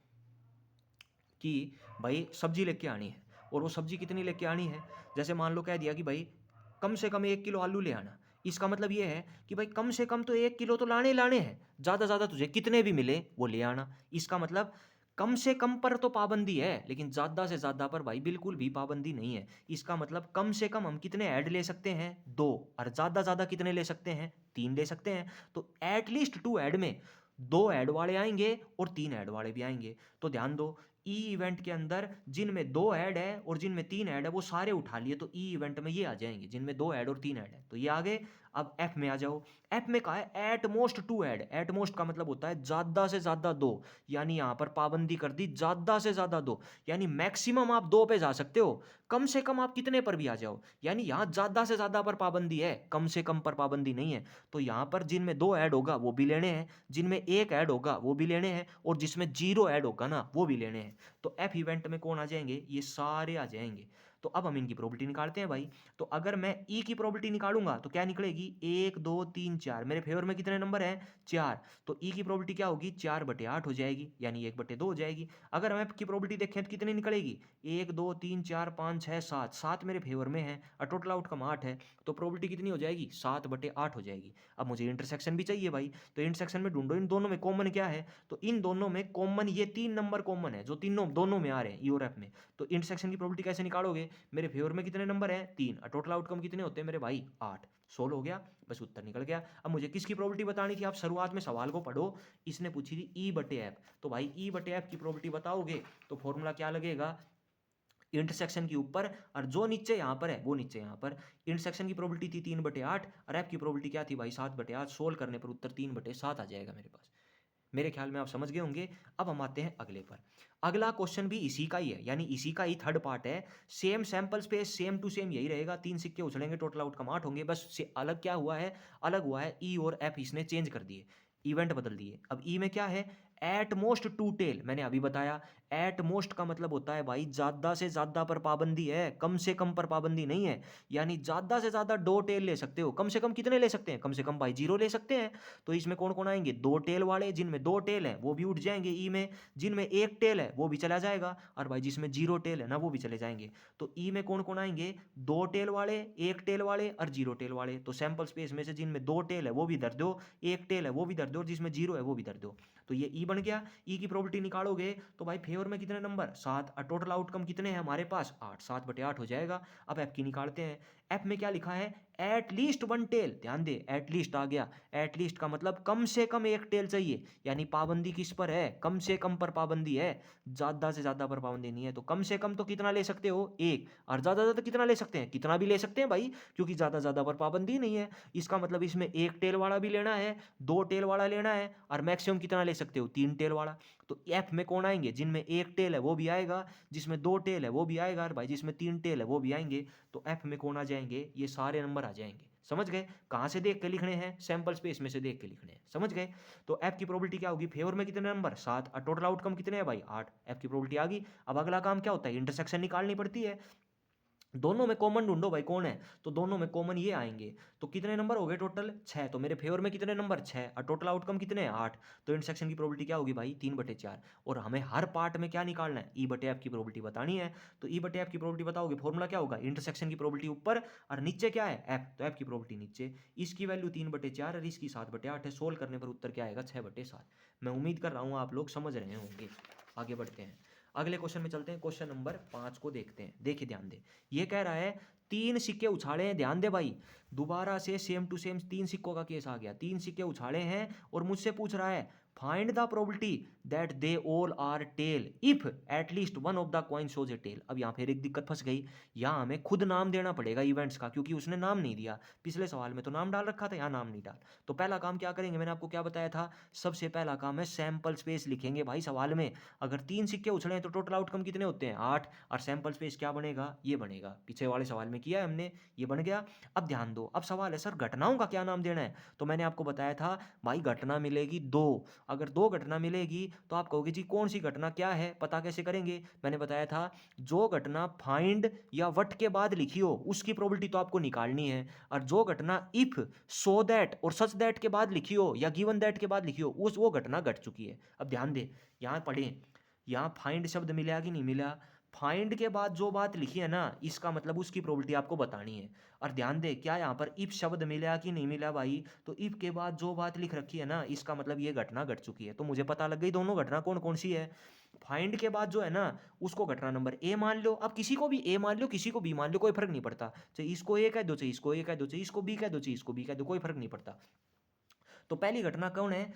कि भाई सब्जी लेके आनी है, और वो सब्जी कितनी लेके आनी है, जैसे मान लो कह दिया कि भाई कम से कम 1 किलो आलू ले आना। इसका मतलब ये है कि भाई कम से कम तो 1 किलो तो लाने लाने हैं, ज़्यादा ज़्यादा तुझे कितने भी मिले वो ले आना। इसका मतलब कम से कम पर तो पाबंदी है, लेकिन ज़्यादा से ज़्यादा पर भाई बिल्कुल भी पाबंदी नहीं है। इसका मतलब कम से कम हम कितने ऐड ले सकते हैं, 2, और ज़्यादा ज़्यादा कितने ले सकते हैं, 3 ले सकते हैं। तो एटलीस्ट 2 ऐड में 2 ऐड वाले आएंगे और 3 ऐड वाले भी आएंगे। तो ध्यान दो, ई इवेंट के अंदर जिनमें 2 ऐड है और जिनमें 3 ऐड है वो सारे उठा लिए, तो ई इवेंट में ये आ जाएंगे जिनमें 2 ऐड और 3 ऐड है, तो ये आ गए। अब एफ में आ जाओ। एफ में कहा है at most 2 add. At most का मतलब होता है ज्यादा से ज्यादा 2, यानी यहां पर पाबंदी कर दी ज्यादा से ज्यादा 2, यानी मैक्सिमम आप 2 पे जा सकते हो, कम से कम आप कितने पर भी आ जाओ। यानी यहां ज्यादा से ज्यादा पर पाबंदी है, कम से कम पर पाबंदी नहीं है। तो यहां पर जिनमें 2 ऐड होगा वो भी लेने हैं, जिनमें 1 ऐड होगा वो भी लेने हैं, और जिसमें 0 ऐड होगा ना वो भी लेने हैं। तो एफ इवेंट में कौन आ जाएंगे, ये सारे आ जाएंगे। तो अब हम इनकी प्रोबेबिलिटी निकालते हैं भाई। तो अगर मैं ई की प्रोबेबिलिटी निकालूंगा तो क्या निकलेगी, 1 2 3 4, मेरे फेवर में कितने नंबर हैं, 4। तो ई की प्रोबेबिलिटी क्या होगी, 4/8 हो जाएगी, यानी 1/2 हो जाएगी। अगर हम एफ की प्रोबेबिलिटी देखें तो कितनी निकलेगी, 1 2 3 4 5 6 7, 7 मेरे फेवर में है और टोटल आउटकम 8 है। तो प्रोबेबिलिटी कितनी हो जाएगी, 7/8 हो जाएगी। अब मुझे इंटरसेक्शन भी चाहिए भाई, तो इंटरसेक्शन में ढूंढो इन दोनों में कॉमन क्या है। तो इन दोनों में कॉमन ये 3 नंबर कॉमन है जो तीनों दोनों में आ रहे हैं ई और एफ में। तो इंटरसेक्शन की प्रोबेबिलिटी कैसे निकालोगे, मेरे फेवर में कितने नंबर हैं, 3, और टोटल आउटकम कितने होते हैं मेरे भाई, 8। सोल्व हो गया, बस उत्तर निकल गया। अब मुझे किसकी प्रोबेबिलिटी बतानी थी, आप शुरुआत में सवाल को पढ़ो, इसने पूछी थी ई/एफ। तो भाई ई/एफ की प्रोबेबिलिटी बताओगे तो फॉर्मूला क्या लगेगा, इंटरसेक्शन के ऊपर और जो नीचे यहाँ पर है वो नीचे यहाँ पर। इंटरसेक्शन की प्रोबेबिलिटी थी 3/8 और एफ की प्रोबेबिलिटी क्या थी भाई, 7/8। सोल्व करने पर उत्तर 3/7 आ जाएगा मेरे पास। मेरे ख्याल में आप समझ गए होंगे। अब हम आते हैं अगले पर। अगला क्वेश्चन भी इसी का ही है, यानी इसी का ही थर्ड पार्ट है। Same sample space, same to same यही रहेगा, 3 सिक्के उछलेंगे, टोटल आउटकम 8 होंगे। बस से अलग क्या हुआ है, अलग हुआ है ई और एफ इसने चेंज कर दिए, इवेंट बदल दिए। अब ई में क्या है, एट मोस्ट 2 टेल, मैंने अभी बताया। एट मोस्ट का मतलब होता है भाई ज्यादा से ज्यादा पर पाबंदी है, कम से कम पर पाबंदी नहीं है। यानी ज्यादा से ज्यादा 2 टेल ले सकते हो, कम से कम कितने ले सकते हैं, कम से कम भाई 0 ले सकते हैं। तो इसमें कौन कौन आएंगे, 2 टेल वाले, जिनमें 2 टेल है वो भी उठ जाएंगे ई में, जिनमें 1 टेल है वो भी चला जाएगा, और भाई जिसमें 0 टेल है ना वो भी चले जाएंगे। तो ई में कौन कौन आएंगे, 2 टेल वाले, 1 टेल वाले और 0 टेल वाले। तो सैंपल स्पेस में से जिनमें 2 टेल है वो भी धर दो, 1 टेल है वो भी धर दो, और जिसमें 0 है वो भी धर दो। तो ये ई बन गया। ई की प्रोबेबिलिटी निकालोगे तो भाई फेवर में कितने नंबर, 7, और टोटल आउटकम कितने हैं हमारे पास, 8, 7/8 हो जाएगा। अब एफ की निकालते हैं। एफ में क्या लिखा है, एट लीस्ट 1 टेल, ध्यान दे एट लीस्ट आ गया। एट लीस्ट का मतलब कम से कम 1 टेल चाहिए, यानी पाबंदी किस पर है, कम से कम पर पाबंदी है, ज्यादा से ज्यादा पर पाबंदी नहीं है। तो कम से कम तो कितना ले सकते हो, 1, और ज्यादा ज्यादा कितना ले सकते हैं, कितना भी ले सकते हैं भाई, क्योंकि ज्यादा ज्यादा पर पाबंदी नहीं है। इसका मतलब इसमें 1 टेल वाला भी लेना है, 2 टेल वाला लेना है, और मैक्सिमम कितना ले सकते हो, 3 टेल वाला। तो एफ में कौन आएंगे, जिनमें 1 टेल है वो भी आएगा, जिसमें 2 टेल है वो भी आएगा, और भाई जिसमें 3 टेल है वो भी आएंगे। तो एफ में कौन आ जाएंगे, ये सारे नंबर आ जाएंगे। समझ गए, कहां से देख के लिखने हैं, सैंपल स्पेस में से देख के लिखने हैं, समझ गए। तो एफ की प्रोबेबिलिटी क्या होगी, फेवर में कितने नंबर, 7, और टोटल आउटकम कितने हैं भाई, 8। एफ की प्रोबेबिलिटी आ गई। अब अगला काम क्या होता है, इंटरसेक्शन निकालनी पड़ती है। दोनों में कॉमन ढूंढो भाई कौन है, तो दोनों में कॉमन ये आएंगे। तो कितने नंबर हो गए टोटल, 6। तो मेरे फेवर में कितने नंबर, 6, और टोटल आउटकम कितने हैं, 8। तो इंटरसेक्शन की प्रोबेबिलिटी क्या होगी भाई, 3/4। और हमें हर पार्ट में क्या निकालना है, ई/एफ की प्रोबेबिलिटी बतानी है। तो ई/एफ की प्रोबेबिलिटी बताओगे, फॉर्मूला क्या होगा, इंटरसेक्शन की प्रोबेबिलिटी ऊपर और नीचे क्या है, एफ, तो एफ की प्रोबेबिलिटी नीचे। इसकी वैल्यू 3/4 और इसकी 7/8 है। सोल्व करने पर उत्तर क्या आएगा, 6/7। मैं उम्मीद कर रहा हूँ आप लोग समझ रहे होंगे। आगे बढ़ते हैं, अगले क्वेश्चन में चलते हैं। क्वेश्चन नंबर 5 को देखते हैं। देखिए ध्यान दे, ये कह रहा है 3 सिक्के उछाले हैं, ध्यान दे भाई, दोबारा से सेम टू सेम 3 सिक्कों का केस आ गया। 3 सिक्के उछाले हैं और मुझसे पूछ रहा है find the probability that they all are tail if at least one of the coin shows a tail. अब यहाँ फिर एक दिक्कत फंस गई, यहाँ हमें खुद नाम देना पड़ेगा इवेंट्स का, क्योंकि उसने नाम नहीं दिया। पिछले सवाल में तो नाम डाल रखा था, यहाँ नाम नहीं डाल। तो पहला काम क्या करेंगे, मैंने आपको क्या बताया था, सबसे पहला काम है सैंपल स्पेस लिखेंगे भाई सवाल में। अगर 3 सिक्के उछले हैं तो टोटल आउटकम कितने होते हैं, 8, और सैंपल स्पेस क्या बनेगा, ये बनेगा। पीछे वाले सवाल में किया है हमने, ये बन गया। अब ध्यान दो, अब सवाल है सर घटनाओं का क्या नाम देना है। तो मैंने आपको बताया था भाई घटना मिलेगी 2, अगर दो घटना मिलेगी तो आप कहोगे जी कौन सी घटना क्या है, पता कैसे करेंगे? मैंने बताया था जो घटना फाइंड या वट के बाद लिखी हो उसकी प्रोबेबिलिटी तो आपको निकालनी है, और जो घटना इफ, सो दैट और सच दैट के बाद लिखी हो या गिवन दैट के बाद लिखी हो उस वो घटना घट चुकी है। अब ध्यान दे, यहाँ पढ़ें, यहाँ फाइंड शब्द मिला कि नहीं मिला? फाइंड के बाद जो बात लिखी है ना इसका मतलब उसकी प्रोबेबिलिटी आपको बतानी है। और ध्यान दे क्या यहाँ पर इफ शब्द मिला कि नहीं मिला भाई? तो इफ के बाद जो बात लिख रखी है ना इसका मतलब ये घटना घट चुकी है। तो मुझे पता लग गई दोनों घटना कौन कौन सी है। फाइंड के बाद जो है ना उसको घटना नंबर ए मान लो, अब किसी को भी ए मान लो किसी को बी मान लो, कोई फर्क नहीं पड़ता, चाहे इसको ए कह दो चाहे इसको ए कह दो चाहे इसको बी कह दो चाहे इसको बी कह दो, कोई फर्क नहीं पड़ता। तो पहली घटना कौन है?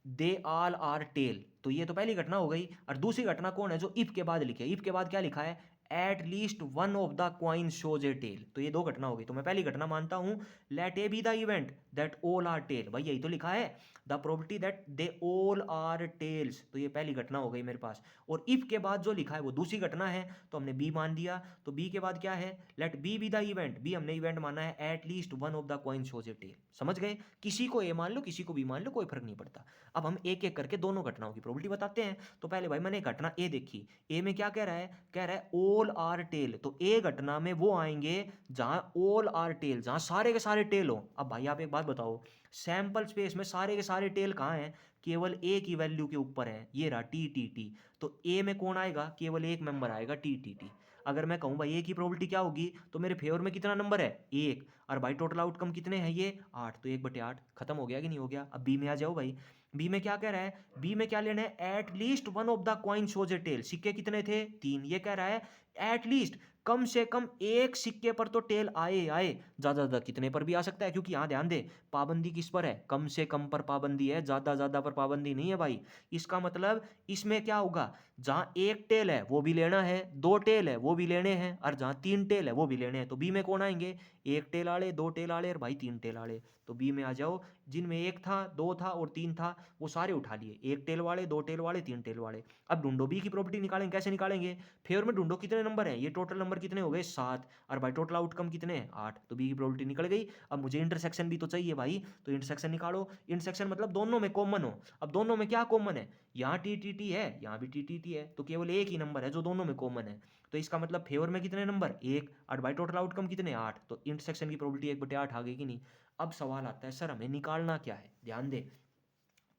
दे ऑल आर टेल, तो ये तो पहली घटना हो गई। और दूसरी घटना कौन है? जो इफ के बाद लिखे, इफ के बाद क्या लिखा है? At least one of the coin shows a tail, तो ये दो घटना हो गई। तो मैं पहली घटना मानता हूं let A be the event that all are tail, भाई यही तो लिखा है the probability that they all are tails, तो ये पहली घटना हो गई मेरे पास। और इफ के बाद जो लिखा है वो दूसरी घटना है, तो हमने बी मान दिया। तो बी के बाद क्या है? Let B be the event, B हमने इवेंट माना है at least one of the coin shows a tail. समझ गए? किसी को ए मान लो किसी को बी मान लो, कोई फर्क नहीं पड़ता। अब हम एक एक करके दोनों घटनाओं की प्रोबेबिलिटी बताते हैं। तो पहले भाई मैंने घटना ए देखी, ए में क्या कह रहा है? कह रहा है ऑल आर टेल, तो ए घटना में वो आएंगे जहां ऑल आर टेल, जहां सारे के सारे टेल हो। अब भाई आप एक बात बताओ, सैंपल स्पेस में सारे के सारे टेल कहाँ हैं? केवल ए की वैल्यू के ऊपर है, ये रहा टी टी टी। तो ए में कौन आएगा? केवल एक मेंबर आएगा टी टी टी। अगर मैं कहूँ भाई ए की प्रोबेबिलिटी क्या होगी, तो मेरे फेवर में कितना नंबर है? एक। और भाई टोटल आउटकम कितने हैं ये? 8, तो 1/8 खत्म हो गया कि नहीं हो गया? अब बी में आ जाओ भाई, बी में क्या कह रहा है? बी में क्या लेना है? At least one of the coin shows a tail, सिक्के कितने थे? 3, ये कह रहा है एट लीस्ट कम से कम एक सिक्के पर तो टेल आए आए, ज्यादा ज्यादा कितने पर भी आ सकता है, क्योंकि यहां ध्यान दे पाबंदी किस पर है? कम से कम पर पाबंदी है, ज्यादा ज्यादा पर पाबंदी नहीं है भाई। इसका मतलब इसमें क्या होगा? जहां एक टेल है वो भी लेना है, दो टेल है वो भी लेने हैं, और जहां तीन टेल है वो भी लेने हैं। तो बी में कौन आएंगे? एक टेल आड़े, दो टेल आड़े और भाई तीन टेल आड़े। तो बी में आ जाओ, जिनमें एक था, दो था और तीन था वो सारे उठा लिए, एक टेल वाले, दो टेल वाले, तीन टेल वाले। अब ढूंढो बी की प्रॉपर्टी निकालेंगे, कैसे निकालेंगे? फेवर में ढूंढो कितने नंबर है, ये टोटल नंबर कितने हो गए? 7, और भाई टोटल आउटकम कितने हैं? 8, तो बी की प्रॉपर्टी निकल गई। अब मुझे इंटरसेक्शन भी तो चाहिए भाई, तो इंटरसेक्शन निकालो। इंटरसेक्शन मतलब दोनों में कॉमन हो। अब दोनों में क्या कॉमन है? यहाँ टी टी टी है, यहाँ भी टी टी टी है, तो केवल एक ही नंबर है जो दोनों में कॉमन है। तो इसका मतलब फेवर में कितने नंबर? 1, और बाई टोटल आउटकम कितने? 8, तो इंटरसेक्शन की प्रोबेबिलिटी 1/8 आ गई कि नहीं? अब सवाल आता है सर हमें निकालना क्या है? ध्यान दे,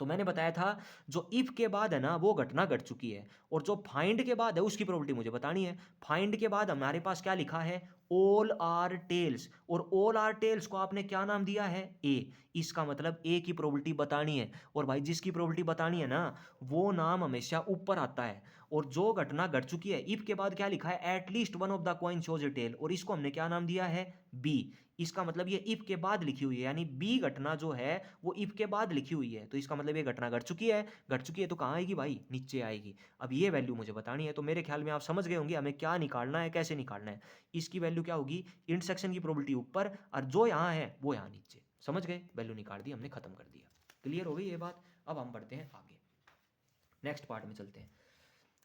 तो मैंने बताया था जो इफ के बाद है ना वो घटना घट चुकी है, और जो फाइंड के बाद है उसकी प्रोबेबिलिटी मुझे बतानी है। फाइंड के बाद हमारे पास क्या लिखा है? ऑल आर टेल्स, और ऑल आर टेल्स को आपने क्या नाम दिया है? ए। इसका मतलब ए की प्रोबेबिलिटी बतानी है, और भाई जिसकी प्रोबेबिलिटी बतानी है ना वो नाम हमेशा ऊपर आता है। और जो घटना घट चुकी है, इफ के बाद क्या लिखा है? At least one of the coin shows a tail, और इसको हमने क्या नाम दिया है? बी। इसका मतलब ये इफ के बाद लिखी हुई है, यानी बी घटना जो है वो इफ के बाद लिखी हुई है, तो इसका मतलब ये घटना घट चुकी है। घट चुकी है तो कहाँ आएगी भाई? नीचे आएगी। अब ये वैल्यू मुझे बतानी है, तो मेरे ख्याल में आप समझ गए होंगे हमें क्या निकालना है, कैसे निकालना है। इसकी वैल्यू क्या होगी? इंटरसेक्शन की प्रोबेबिलिटी ऊपर, और जो यहाँ है वो यहाँ नीचे। समझ गए? वैल्यू निकाल दी हमने, खत्म कर दिया। क्लियर हो गई ये बात? अब हम बढ़ते हैं आगे, नेक्स्ट पार्ट में चलते हैं।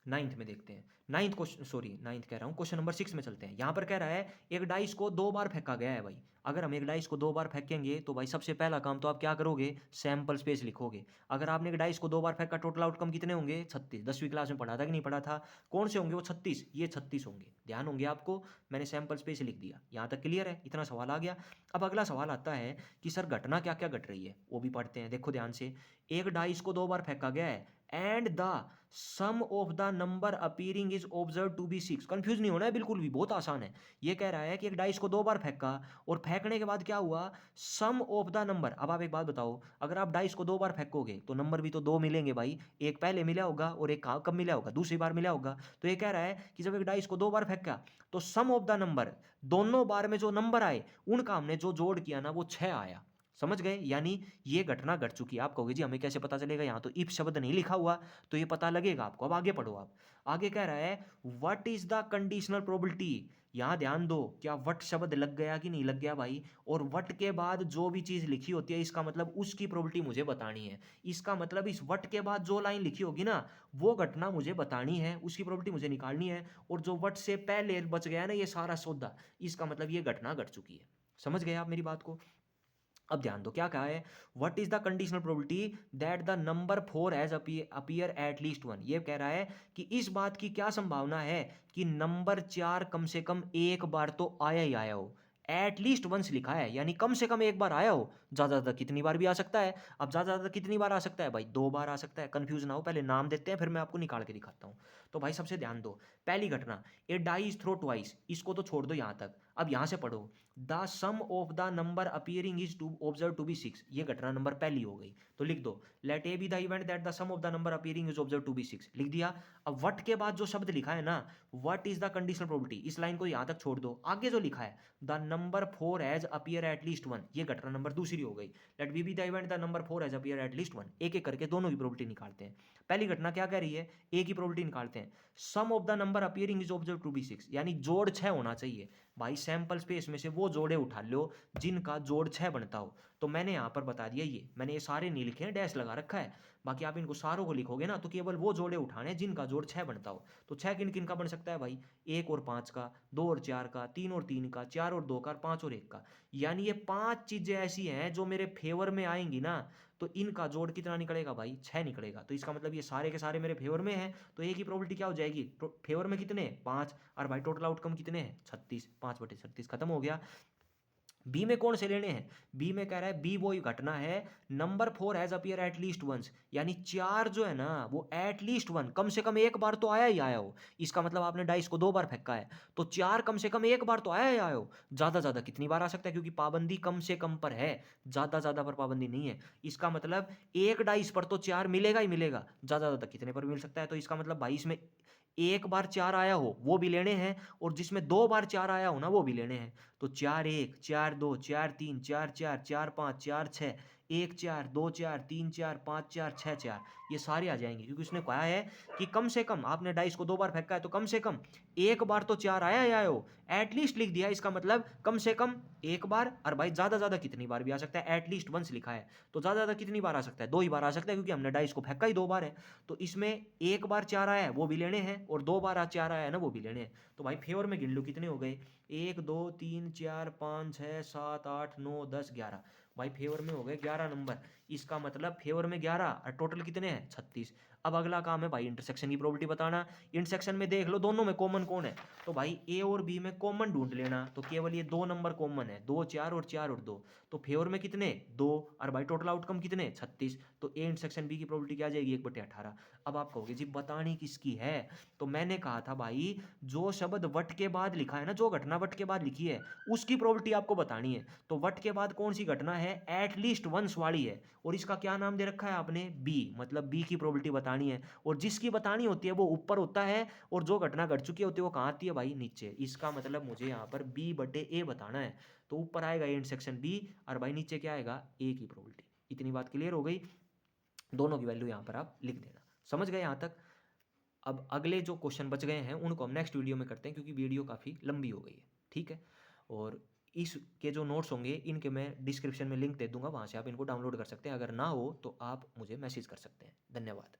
नाइन्थ में देखते हैं, नाइन्थ क्वेश्चन, सॉरी नाइन्थ कह रहा हूँ, क्वेश्चन नंबर 6 में चलते हैं। यहाँ पर कह रहा है एक डाइस को 2 बार फेंका गया है भाई। अगर हम एक डाइस को 2 बार फेंकेंगे तो भाई सबसे पहला काम तो आप क्या करोगे? सैंपल स्पेस लिखोगे। अगर आपने एक डाइस को 2 बार फेंका, टोटल आउटकम कितने होंगे? 36। 10वीं क्लास में पढ़ा था कि नहीं पढ़ा था? कौन से होंगे वो 36? ये 36 होंगे, ध्यान होंगे आपको। मैंने सैंपल स्पेस लिख दिया, यहाँ तक क्लियर है? इतना सवाल आ गया। अब अगला सवाल आता है कि सर घटना क्या क्या घट रही है, वो भी पढ़ते हैं। देखो ध्यान से, एक डाइस को 2 बार फेंका गया है and the sum of the number appearing is observe to be 6। Confuse नहीं होना है बिल्कुल भी, बहुत आसान है। ये कह रहा है कि एक डाइस को 2 बार फेंका, और फेंकने के बाद क्या हुआ? सम ऑफ द नंबर। अब आप एक बात बताओ, अगर आप डाइस को 2 बार फेंकोगे तो नंबर भी तो 2 मिलेंगे भाई। एक पहले मिला होगा और एक कब मिला होगा? दूसरी बार मिला होगा। तो ये कह रहा है कि जब एक डाइस को 2 बार फेंका तो सम ऑफ द नंबर, दोनों बार में जो नंबर आए उनका हमने जो जोड़ किया ना वो 6 आया। समझ गए? यानी ये घटना घट चुकी है। आप कहोगे जी हमें कैसे पता चलेगा, यहाँ तो इफ शब्द नहीं लिखा हुआ, तो ये पता लगेगा आपको। अब आगे पढ़ो आप, आगे कह रहा है what is the conditional probability. यहां ध्यान दो, क्या वट शब्द लग गया कि नहीं लग गया भाई? और वट के बाद जो भी चीज लिखी होती है इसका मतलब उसकी प्रोबेबिलिटी मुझे बतानी है। इसका मतलब इस वट के बाद जो लाइन लिखी होगी ना वो घटना मुझे बतानी है, उसकी प्रोबेबिलिटी मुझे निकालनी है। और जो वट से पहले बच गया ना ये सारा सौदा, इसका मतलब ये घटना घट चुकी है। समझ गए आप मेरी बात को? अब ध्यान दो क्या कहा है, what is the conditional probability that the number 4 has appear at least one. ये कह रहा है कि इस बात की क्या संभावना है कि नंबर 4 कम से कम एक बार तो आया ही आया हो। एट लीस्ट वंस लिखा है यानी कम से कम एक बार आया हो। ज़्यादा ज़्यादा कितनी बार भी आ सकता है। अब ज़्यादा ज़्यादा कितनी बार आ सकता है भाई, 2 बार आ सकता है। कंफ्यूज ना हो, पहले नाम देते हैं फिर मैं आपको निकाल के दिखाता हूँ। तो भाई सबसे ध्यान दो, पहली घटना, ए डाई इज थ्रो ट्वाइस, इसको तो छोड़ दो यहाँ तक। अब यहाँ से पढ़ो, the sum of the number appearing is to observe to be 6। ये घटना नंबर पहली हो गई। तो लिख दो, let A be the event that the sum of the number appearing is observe to be 6, लिख दिया। अब वट के बाद जो शब्द लिखा है ना, what is the conditional probability, इस लाइन को यहां तक छोड़ दो। आगे जो लिखा है the number 4 has appear at least one, ये घटना नंबर दूसरी हो गई। Let B be the event the number 4 has appear at least one. एक एक करके दोनों की प्रोबेबिलिटी निकालते हैं। पहली घटना क्या कह रही है, ए की प्रोबेबिलिटी निकालते हैं। Sum of the number appearing is observe to be 6, यानी जोड़ 6 होना चाहिए। भाई सैंपल स्पेस में से वो जोड़े उठा लो जिनका जोड़ 6 बनता हो। तो मैंने यहाँ पर बता दिया, ये मैंने ये सारे नहीं लिखे हैं, डैश लगा रखा है। बाकी आप इनको सारों को लिखोगे ना तो केवल वो जोड़े उठाने जिनका जोड़ 6 बनता हो। तो 6 किन किन का बन सकता है भाई, 1 और 5 का, 2 और 4 का, 3 और 3 का, 4 और 2 का, 5 और 1 का। यानी ये 5 चीजें ऐसी हैं जो मेरे फेवर में आएंगी ना, तो इनका जोड़ कितना निकलेगा भाई, 6 निकलेगा। तो इसका मतलब ये सारे के सारे मेरे फेवर में हैं। तो ए की प्रोबेबिलिटी क्या हो जाएगी, फेवर में कितने, 5, और भाई टोटल आउटकम कितने हैं, 36, 5/36 खत्म हो गया। बी में कौन से लेने हैं, बी में कह रहा है, बी वो घटना है number 4 has appear at least once, यानी 4 जो है ना वो एट लीस्ट वन, कम से कम एक बार तो आया ही आया हो। इसका मतलब आपने डाइस को 2 बार फेंका है, तो 4 कम से कम एक बार तो आया ही आया हो। ज़्यादा ज़्यादा कितनी बार आ सकता है, क्योंकि पाबंदी कम से कम पर है, ज़्यादा ज़्यादा पर पाबंदी नहीं है। इसका मतलब एक डाइस पर तो 4 मिलेगा ही मिलेगा, ज़्यादा ज़्यादा कितने पर मिल सकता है। तो इसका मतलब भाई इसमें एक बार 4 आया हो वो भी लेने हैं, और जिसमें 2 बार 4 आया हो ना वो भी लेने हैं। तो 4 1, 4 2, 4 3, 4 4, 4 5, 4 6, 1 4, 2 4, 3 4, 5 4, 6 4, ये सारे आ जाएंगे। क्योंकि उसने कहा है कि कम से कम आपने डाइस को 2 बार फेंका है तो कम से कम एक बार तो 4 आया ही आया हो। एटलीस्ट लिख दिया, इसका मतलब कम से कम एक बार। और भाई ज़्यादा ज़्यादा कितनी बार भी आ सकता है, एटलीस्ट वंस लिखा है, तो ज़्यादा ज़्यादा कितनी बार आ सकता है, 2 ही बार आ सकता है, क्योंकि हमने डाइस को फेंका ही 2 बार है। तो इसमें एक बार 4 आया है वो भी लेने हैं, और 2 बार 4 आया है ना वो भी लेने हैं। तो भाई फेवर में गिन लो कितने हो गए, 1 2 3 4 5 6 7 8 9 10 11। भाई फेवर में हो गए 11 नंबर। इसका मतलब फेवर में 11 और टोटल कितने हैं, 36। अब अगला काम है भाई इंटरसेक्शन की प्रोबेबिलिटी बताना। इंटरसेक्शन में देख लो दोनों में कॉमन कौन है, तो भाई ए और बी में कॉमन ढूंढ लेना। तो केवल ये 2 नंबर कॉमन है, 2 4 और 4 और 2। तो फेवर में कितने, 2, और भाई टोटल आउटकम कितने, 36। तो ए इंटरसेक्शन बी की प्रोबेबिलिटी क्या आ जाएगी, 1/18। अब आप कहोगे जी बतानी किसकी है, तो मैंने कहा था भाई जो शब्द वट के बाद लिखा है ना, जो घटना वट के बाद लिखी है उसकी प्रोबेबिलिटी आपको बतानी है। तो वट के बाद कौन सी घटना है, एट लीस्ट वंस वाली है, और इसका क्या नाम दे रखा है आपने, बी, मतलब बी की प्रोबेबिलिटी बतानी है। और जिसकी बतानी होती है वो ऊपर होता है, और जो घटना घट चुकी होती है वो कहाँ आती है भाई, नीचे। इसका मतलब मुझे यहाँ पर B/A बताना है। तो ऊपर आएगा इंटरसेक्शन बी, और भाई नीचे क्या आएगा, ए की प्रोबेबिलिटी। इतनी बात क्लियर हो गई, दोनों की वैल्यू यहाँ पर आप लिख देना। समझ गए यहाँ तक। अब अगले जो क्वेश्चन बच गए हैं उनको हम नेक्स्ट वीडियो में करते हैं, क्योंकि वीडियो काफ़ी लंबी हो गई है, ठीक है। और इसके जो नोट्स होंगे इनके मैं डिस्क्रिप्शन में लिंक दे दूंगा, वहाँ से आप इनको डाउनलोड कर सकते हैं। अगर ना हो तो आप मुझे मैसेज कर सकते हैं। धन्यवाद।